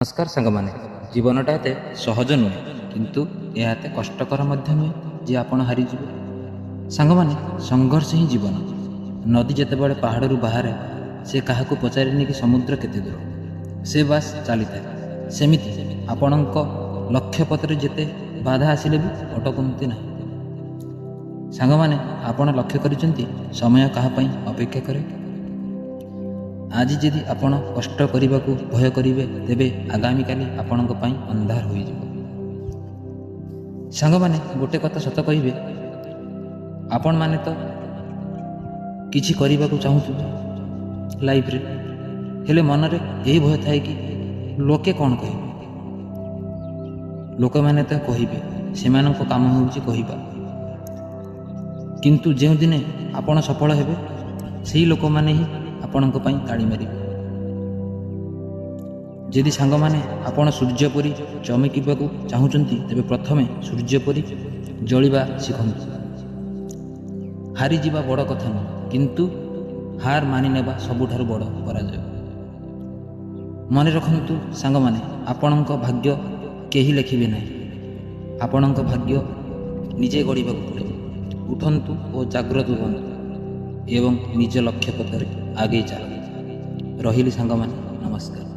ନମସ୍କାର ସାଙ୍ଗମାନେ। ଜୀବନଟା ଏତେ ସହଜ ନୁହେଁ, କିନ୍ତୁ ଏହା ଏତେ କଷ୍ଟକର ମଧ୍ୟ ନୁହେଁ ଯେ ଆପଣ ହାରିଯିବେ। ସାଙ୍ଗମାନେ, ସଂଘର୍ଷ ହିଁ ଜୀବନ। ନଦୀ ଯେତେବେଳେ ପାହାଡ଼ରୁ ବାହାରେ, ସେ କାହାକୁ ପଚାରେନି କି ସମୁଦ୍ର କେତେ ଦୂର, ସେ ବାସ୍ ଚାଲିଥାଏ। ସେମିତି ଆପଣଙ୍କ ଲକ୍ଷ୍ୟପଥରେ ଯେତେ ବାଧା ଆସିଲେ ବି ଅଟକନ୍ତି ନାହିଁ। ସାଙ୍ଗମାନେ, ଆପଣ ଲକ୍ଷ୍ୟ କରିଛନ୍ତି ସମୟ କାହା ପାଇଁ ଅପେକ୍ଷା କରେ? ଆଜି ଯଦି ଆପଣ କଷ୍ଟ କରିବାକୁ ଭୟ କରିବେ, ତେବେ ଆଗାମୀକାଲି ଆପଣଙ୍କ ପାଇଁ ଅନ୍ଧାର ହୋଇଯିବ। ସାଙ୍ଗମାନେ, ଗୋଟେ କଥା ସତ କହିବେ, ଆପଣମାନେ ତ କିଛି କରିବାକୁ ଚାହୁଁଥିବେ ଲାଇଫରେ, ହେଲେ ମନରେ ଏହି ଭୟ ଥାଏ କି ଲୋକେ କ'ଣ କହିବେ। ଲୋକମାନେ ତ କହିବେ, ସେମାନଙ୍କ କାମ ହେଉଛି କହିବା। କିନ୍ତୁ ଯେଉଁଦିନେ ଆପଣ ସଫଳ ହେବେ, ସେହି ଲୋକମାନେ ହିଁ ଆପଣଙ୍କ ପାଇଁ ତାଳି ମାରିବେ। ଯଦି ସାଙ୍ଗମାନେ ଆପଣ ସୂର୍ଯ୍ୟ ପରି ଚମକିବାକୁ ଚାହୁଁଛନ୍ତି, ତେବେ ପ୍ରଥମେ ସୂର୍ଯ୍ୟ ପରି ଜଳିବା ଶିଖନ୍ତୁ। ହାରିଯିବା ବଡ଼ କଥା ନୁହେଁ, କିନ୍ତୁ ହାର ମାନିନେବା ସବୁଠାରୁ ବଡ଼ ପରାଜୟ। ମନେ ରଖନ୍ତୁ ସାଙ୍ଗମାନେ, ଆପଣଙ୍କ ଭାଗ୍ୟ କେହି ଲେଖିବେ ନାହିଁ। ଆପଣଙ୍କ ଭାଗ୍ୟ ନିଜେ ଗଢ଼ିବାକୁ ପଡ଼ିବ। ଉଠନ୍ତୁ ଓ ଜାଗ୍ରତ ହୁଅନ୍ତୁ ଏବଂ ନିଜ ଲକ୍ଷ୍ୟ ପଥରେ ଆଗେଇ ଚାଲନ୍ତୁ। ରହିଲି ସାଙ୍ଗମାନେ, ନମସ୍କାର।